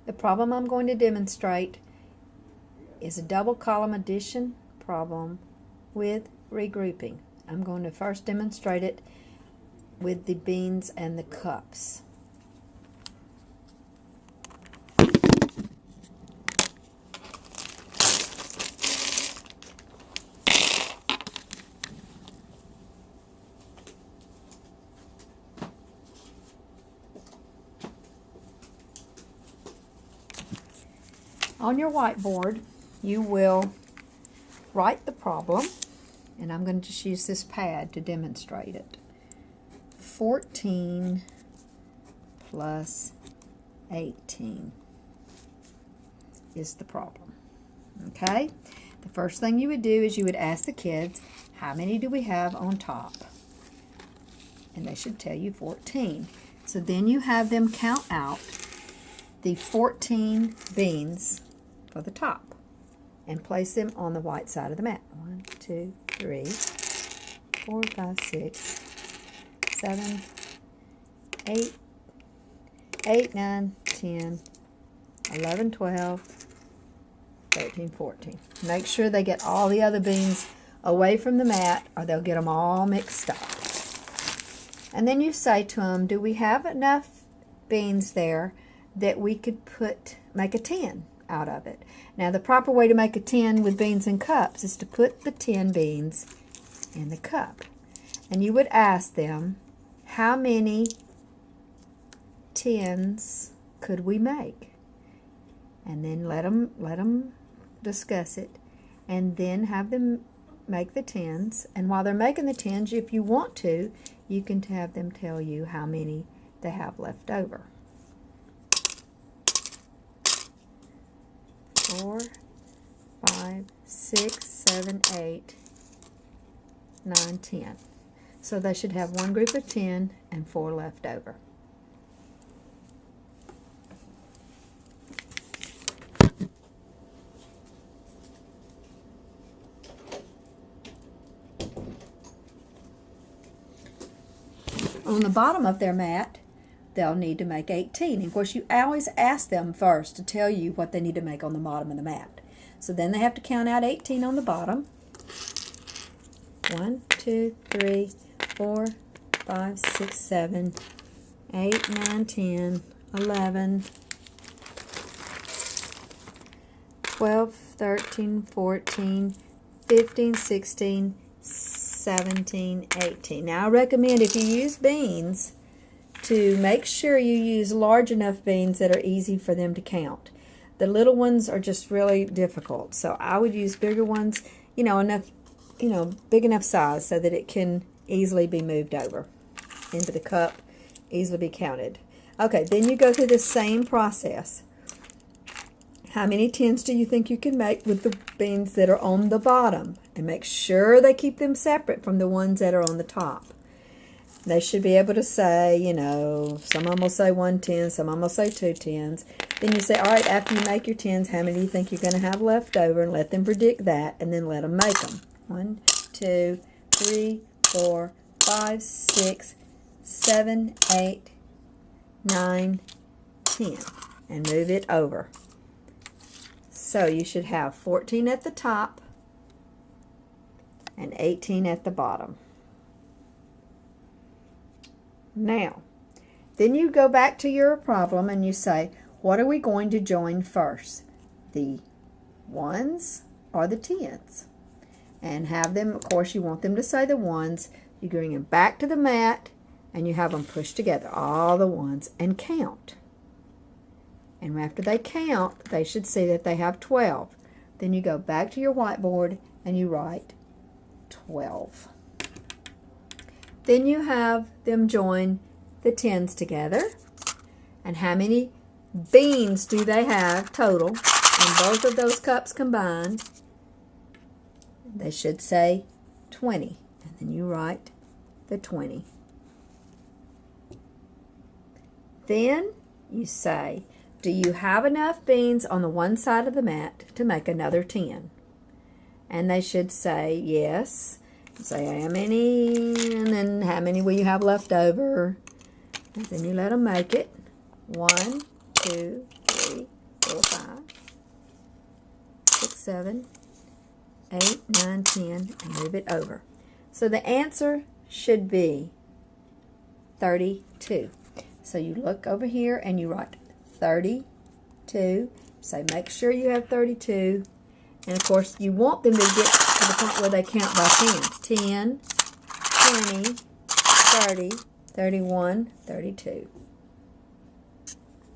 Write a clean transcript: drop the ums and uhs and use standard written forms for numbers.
The problem I'm going to demonstrate is a double column addition problem with regrouping. I'm going to first demonstrate it with the beans and the cups. On your whiteboard, you will write the problem, and I'm going to just use this pad to demonstrate it. 14 plus 18 is the problem. Okay? The first thing you would do is you would ask the kids, how many do we have on top? And they should tell you 14. So then you have them count out the 14 beans for the top and place them on the white side of the mat. 1, 2, 3, 4, 5, 6, 7, 8, 9, 10, 11, 12, 13, 14. Make sure they get all the other beans away from the mat or they'll get them all mixed up. And then you say to them, do we have enough beans there that we could make a 10 out of it? Now the proper way to make a 10 with beans and cups is to put the 10 beans in the cup. And you would ask them, how many 10s could we make? And then let them discuss it, and then have them make the 10s. And while they're making the 10s, if you want to, you can have them tell you how many they have left over. 4, 5, 6, 7, 8, 9, 10. So they should have one group of 10 and 4 left over. On the bottom of their mat, they'll need to make 18. And of course, you always ask them first to tell you what they need to make on the bottom of the mat. So then they have to count out 18 on the bottom. 1, 2, 3, 4, 5, 6, 7, 8, 9, 10, 11, 12, 13, 14, 15, 16, 17, 18. Now I recommend, if you use beans, to make sure you use large enough beans that are easy for them to count. The little ones are just really difficult, so I would use bigger ones, enough, big enough size so that it can easily be moved over into the cup, easily be counted. Okay, then you go through the same process. How many 10s do you think you can make with the beans that are on the bottom? And make sure they keep them separate from the ones that are on the top. They should be able to say, some of them will say 1 10, some of them will say 2 10s. Then you say, all right, after you make your 10s, how many do you think you're going to have left over? And let them predict that, and then let them make them. 1, 2, 3, 4, 5, 6, 7, 8, 9, 10. And move it over. So you should have 14 at the top and 18 at the bottom. Now, then you go back to your problem and you say, what are we going to join first? The 1s or the 10s? And have them, of course, you want them to say the 1s. You bring them back to the mat and you have them push together, all the 1s, and count. And after they count, they should see that they have 12. Then you go back to your whiteboard and you write 12. Then you have them join the 10s together. And how many beans do they have total in both of those cups combined? They should say 20. And then you write the 20. Then you say, do you have enough beans on the one side of the mat to make another 10? And they should say yes. Say how many, and then how many will you have left over? And then you let them make it. 1, 2, 3, 7, 8, 9, 10, and move it over. So the answer should be 32. So you look over here and you write 32. So make sure you have 32. And of course, you want them to get to the point where they count by tens. 10, 20, 30, 31, 32.